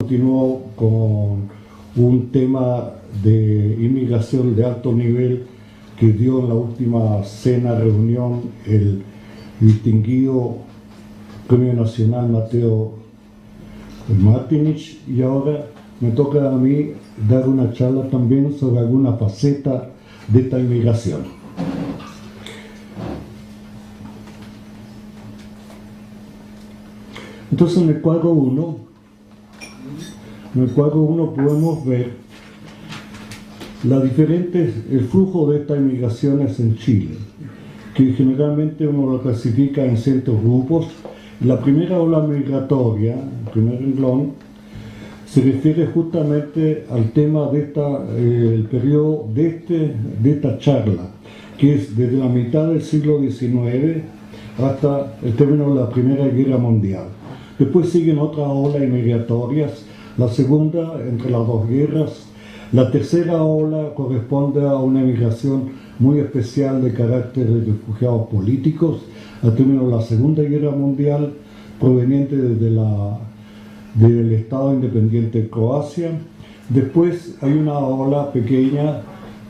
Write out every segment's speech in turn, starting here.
Continuó con un tema de inmigración de alto nivel que dio en la última reunión el distinguido Premio Nacional Mateo Martinich, y ahora me toca a mí dar una charla también sobre alguna faceta de esta inmigración. Entonces en el cuadro 1 podemos ver el flujo de estas inmigraciones en Chile, que generalmente uno lo clasifica en ciertos grupos. La primera ola migratoria, el primer renglón, se refiere justamente al tema de el periodo de esta charla, que es desde la mitad del siglo XIX hasta el término de la Primera Guerra Mundial. Después siguen otras olas migratorias, la segunda entre las dos guerras. La tercera ola corresponde a una migración muy especial de carácter de refugiados políticos, al término de la Segunda Guerra Mundial, proveniente del Estado Independiente de Croacia. Después hay una ola pequeña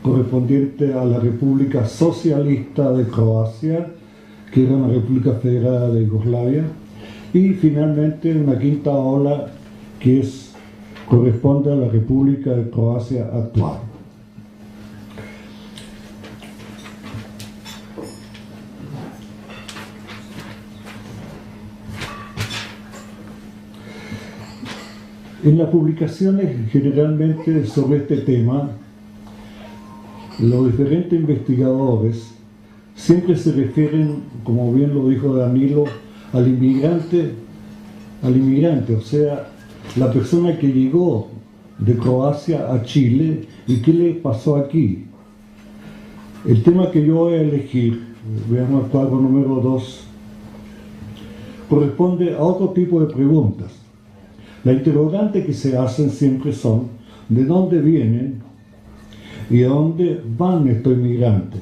correspondiente a la República Socialista de Croacia, que era una república federal de Yugoslavia. Y finalmente una quinta ola que corresponde a la República de Croacia actual. En las publicaciones generalmente sobre este tema, los diferentes investigadores siempre se refieren, como bien lo dijo Danilo, al inmigrante, o sea, la persona que llegó de Croacia a Chile y qué le pasó aquí. El tema que yo voy a elegir, veamos el cuadro número 2, corresponde a otro tipo de preguntas. La interrogante que se hacen siempre son: ¿de dónde vienen y a dónde van estos inmigrantes?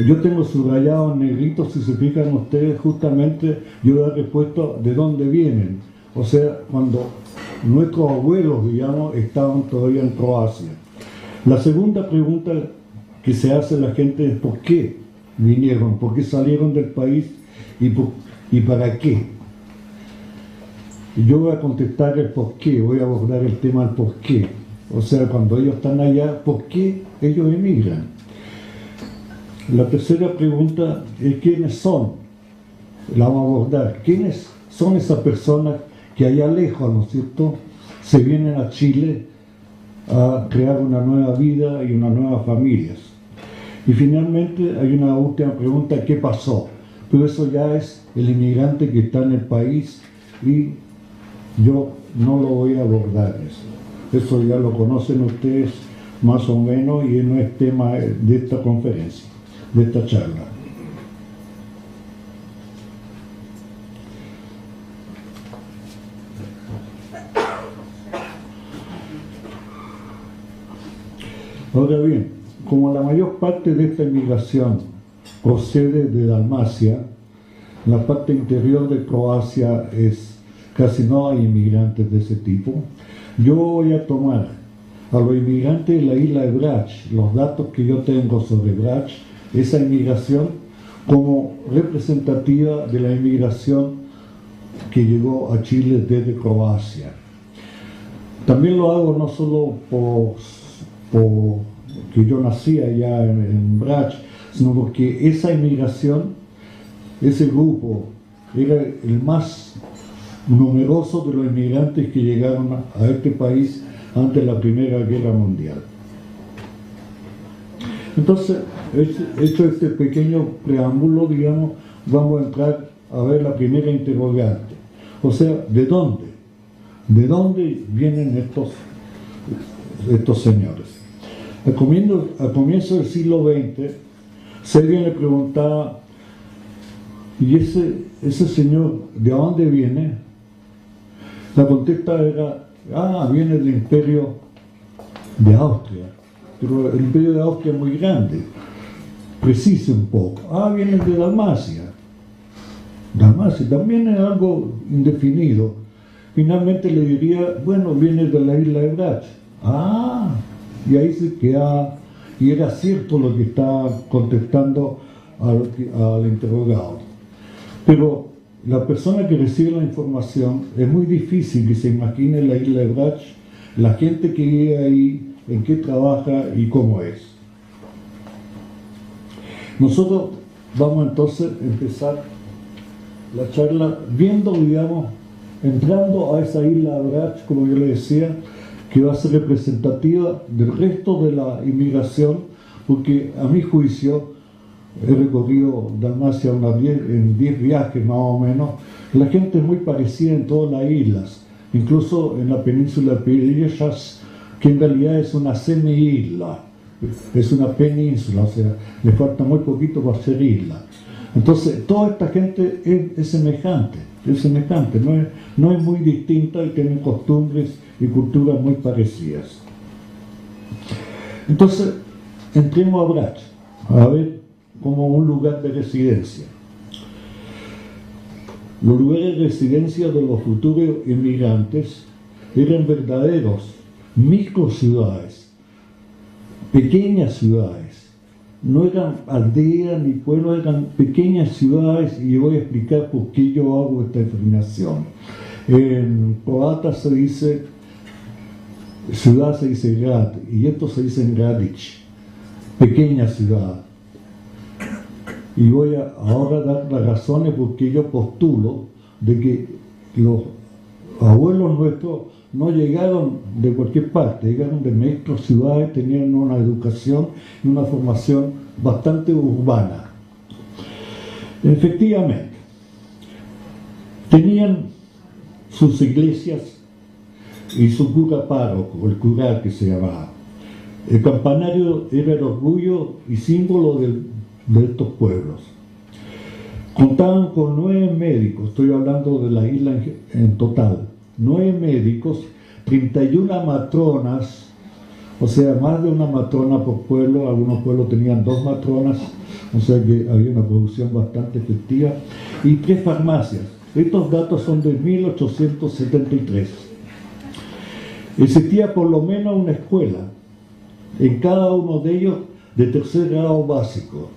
Yo tengo subrayado en negrito, si se fijan ustedes, justamente yo he respuesto de dónde vienen, o sea, cuando nuestros abuelos, digamos, estaban todavía en Croacia. La segunda pregunta que se hace la gente es: ¿por qué vinieron? ¿Por qué salieron del país? ¿Y para qué? Y yo voy a contestar el por qué, voy a abordar el tema del por qué. O sea, cuando ellos están allá, ¿por qué ellos emigran? La tercera pregunta es: ¿quiénes son? La vamos a abordar. ¿Quiénes son esas personas que allá lejos, ¿no es cierto?, se vienen a Chile a crear una nueva vida y unas nuevas familias? Y finalmente hay una última pregunta: ¿qué pasó? Pero eso ya es el inmigrante que está en el país y yo no lo voy a abordar eso ya lo conocen ustedes más o menos y no es tema de esta conferencia, de esta charla. Ahora bien, como la mayor parte de esta inmigración procede de Dalmacia, la parte interior de Croacia casi no hay inmigrantes de ese tipo. Yo voy a tomar a los inmigrantes de la isla de Brač, los datos que yo tengo sobre Brač, esa inmigración, como representativa de la inmigración que llegó a Chile desde Croacia. También lo hago no solo porque yo nací allá en Brač, sino porque esa inmigración, ese grupo, era el más numeroso de los inmigrantes que llegaron a este país antes de la Primera Guerra Mundial. Entonces, hecho este pequeño preámbulo, digamos, vamos a entrar a ver la primera interrogante. O sea, ¿de dónde? ¿De dónde vienen estos señores? Al comienzo del siglo XX, si alguien le preguntaba: ¿y ese señor de dónde viene? La contesta era: viene del Imperio de Austria. Pero el Imperio de Austria es muy grande. Precise un poco. Viene de Dalmacia. Dalmacia también es algo indefinido. finalmente le diría, bueno, viene de la isla de Brach. Ah, y ahí se queda, y era cierto lo que estaba contestando al interrogado. Pero la persona que recibe la información, es muy difícil que se imagine la isla de Brach, la gente que vive ahí, en qué trabaja y cómo es. Nosotros vamos entonces a empezar la charla viendo, digamos, entrando a esa isla de Brach, como yo le decía, que va a ser representativa del resto de la inmigración, porque a mi juicio he recorrido Dalmacia en 10 viajes más o menos. La gente es muy parecida en todas las islas, incluso en la península de Pelillas, que en realidad es una semi-isla, es una península, o sea, le falta muy poquito para ser isla. Entonces, toda esta gente es semejante, no es muy distinta y tienen costumbres y culturas muy parecidas. Entonces, entremos a Brach, a ver, como un lugar de residencia. Los lugares de residencia de los futuros inmigrantes eran verdaderos microciudades, pequeñas ciudades. No eran aldeas ni pueblos, eran pequeñas ciudades, y voy a explicar por qué yo hago esta afirmación. En croata se dice ciudad, se dice grad, y esto se dice gradić, pequeña ciudad. Y voy a ahora dar las razones por qué yo postulo de que los abuelos nuestros no llegaron de cualquier parte, llegaron de nuestras ciudades, tenían una educación y una formación bastante urbana. Efectivamente, tenían sus iglesias y su cura párroco, el cural que se llamaba. El campanario era el orgullo y símbolo de estos pueblos. Contaban con 9 médicos, estoy hablando de la isla en total, 9 médicos, 31 matronas, o sea, más de una matrona por pueblo. Algunos pueblos tenían 2 matronas, o sea que había una producción bastante efectiva, y 3 farmacias. Estos datos son de 1873. Existía por lo menos una escuela, en cada uno de ellos de tercer grado básico.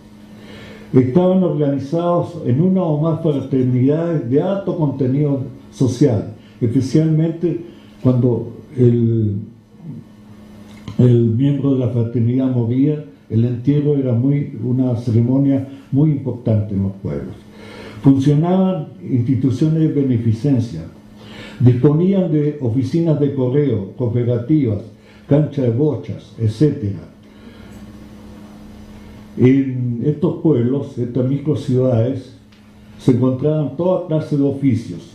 Estaban organizados en una o más fraternidades de alto contenido social, especialmente cuando el miembro de la fraternidad moría. El entierro era una ceremonia muy importante en los pueblos. Funcionaban instituciones de beneficencia, disponían de oficinas de correo, cooperativas, canchas de bochas, etc. En estos pueblos, estas microciudades, se encontraban toda clase de oficios.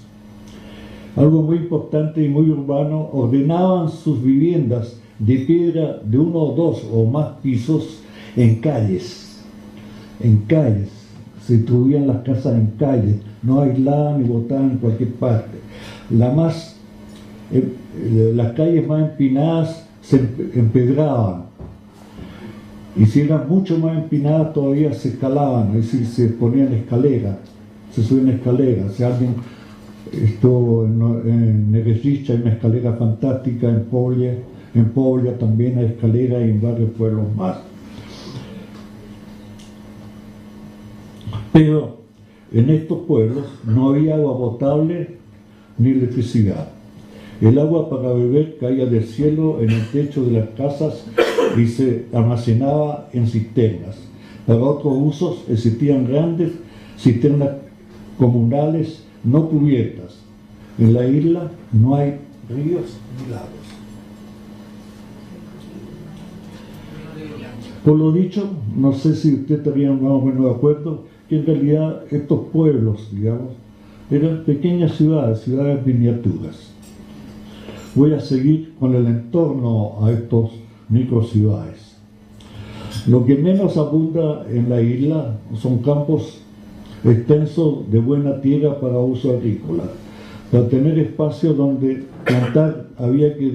Algo muy importante y muy urbano, ordenaban sus viviendas de piedra de 1 o 2 o más pisos en calles. En calles. Se distribuían las casas en calles, no aislaban ni botaban en cualquier parte. Las calles más empinadas se empedraban. Y si eran mucho más empinadas todavía se escalaban, es decir, se ponían escaleras, se subían escaleras. Si alguien estuvo en Nevezica hay una escalera fantástica, en Povlja también hay escaleras y en varios pueblos más. Pero en estos pueblos no había agua potable ni electricidad. El agua para beber caía del cielo en el techo de las casas y se almacenaba en cisternas. Para otros usos existían grandes cisternas comunales no cubiertas. En la isla no hay ríos ni lagos. Por lo dicho, no sé si usted estaría más o menos de acuerdo, que en realidad estos pueblos, digamos, eran pequeñas ciudades miniaturas. Voy a seguir con el entorno a estos microciudades. Lo que menos abunda en la isla son campos extensos de buena tierra para uso agrícola. Para tener espacio donde plantar había que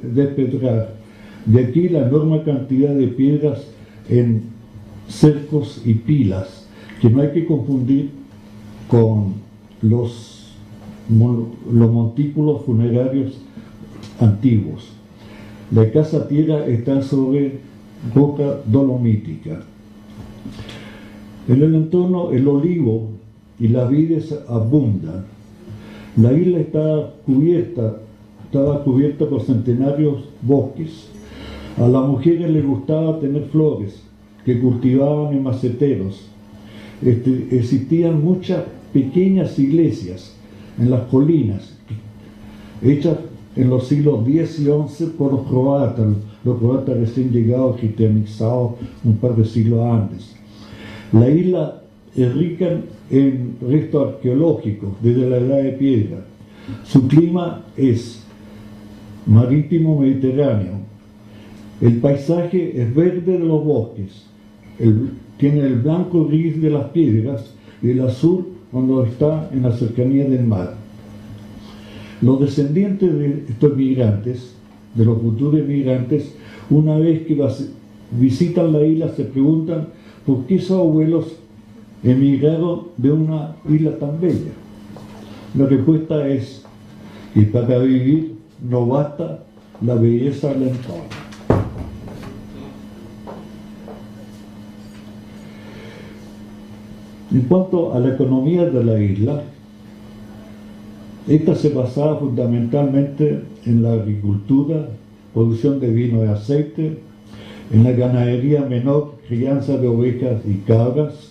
despedrar. De aquí la enorme cantidad de piedras en cercos y pilas, que no hay que confundir con los los montículos funerarios antiguos. La casa tierra está sobre roca dolomítica. En el entorno el olivo y las vides abundan. La isla estaba cubierta por centenarios bosques. A las mujeres les gustaba tener flores que cultivaban en maceteros. Existían muchas pequeñas iglesias en las colinas, hechas en los siglos X y XI por los croatas recién llegados, cristianizados un par de siglos antes. La isla es rica en restos arqueológicos desde la Edad de Piedra. Su clima es marítimo mediterráneo. El paisaje es verde de los bosques, tiene el blanco gris de las piedras y el azul cuando está en la cercanía del mar. Los descendientes de estos migrantes, de los futuros migrantes, una vez que visitan la isla se preguntan por qué sus abuelos emigraron de una isla tan bella. La respuesta es que para vivir no basta la belleza del entorno. En cuanto a la economía de la isla, esta se basaba fundamentalmente en la agricultura, producción de vino y aceite, en la ganadería menor, crianza de ovejas y cabras.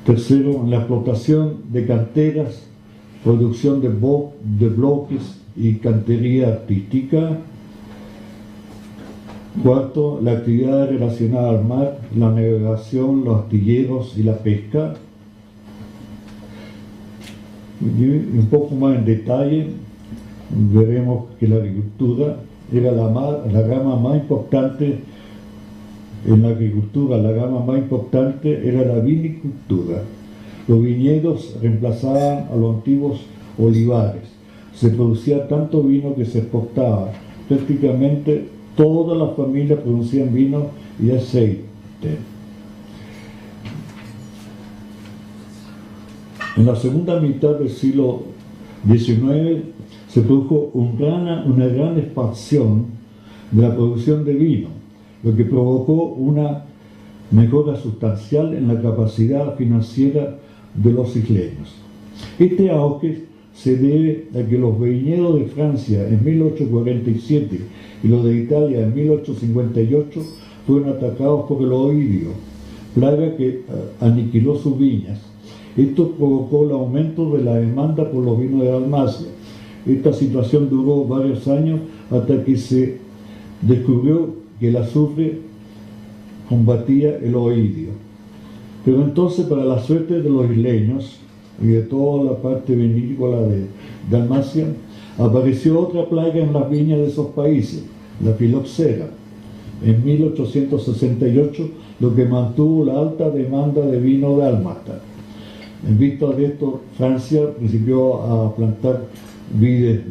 Tercero, en la explotación de canteras, producción de bloques y cantería artística. Cuarto, la actividad relacionada al mar, la navegación, los astilleros y la pesca. Y un poco más en detalle, veremos que la agricultura era la rama más importante en la agricultura. La rama más importante era la vinicultura. Los viñedos reemplazaban a los antiguos olivares. Se producía tanto vino que se exportaba. Prácticamente todas las familias producían vino y aceite. En la segunda mitad del siglo XIX se produjo una gran expansión de la producción de vino, lo que provocó una mejora sustancial en la capacidad financiera de los isleños. Este auge se debe a que los viñedos de Francia en 1847 y los de Italia en 1858 fueron atacados por el oidio, plaga que aniquiló sus viñas. Esto provocó el aumento de la demanda por los vinos de Dalmacia. Esta situación duró varios años hasta que se descubrió que el azufre combatía el oidio. Pero entonces, para la suerte de los isleños y de toda la parte vinícola de Dalmacia, apareció otra plaga en las viñas de esos países, la filoxera, en 1868, lo que mantuvo la alta demanda de vino dálmata. En vista de esto, Francia principió a plantar vides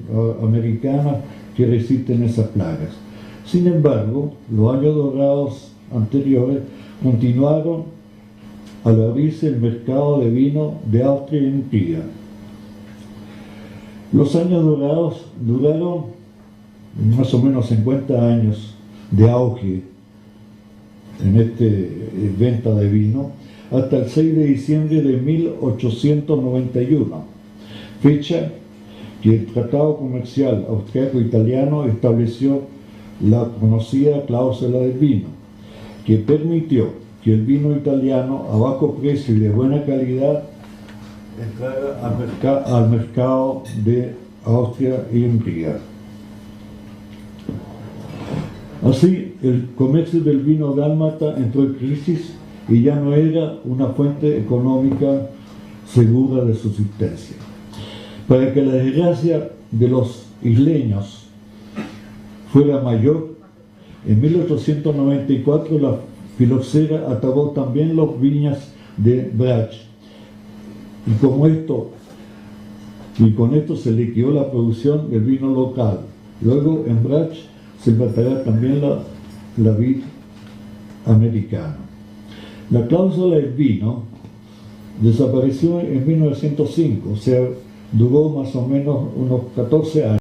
americanas que resisten esas plagas. Sin embargo, los años dorados anteriores continuaron al abrirse el mercado de vino de Austria y Hungría. Los años dorados duraron más o menos 50 años de auge en venta de vino, hasta el 6 de diciembre de 1891, fecha que el Tratado Comercial Austriaco-Italiano estableció la conocida cláusula del vino, que permitió que el vino italiano a bajo precio y de buena calidad entrara al mercado de Austria y Hungría. Así, el comercio del vino dálmata entró en crisis y ya no era una fuente económica segura de subsistencia. Para que la desgracia de los isleños fuera mayor, en 1894 la filoxera atacó también las viñas de Brach, y con esto se liquidó la producción del vino local. Luego en Brach se plantará también la vid americana. La cláusula del vino Desapareció en 1905, o sea, duró más o menos unos 14 años.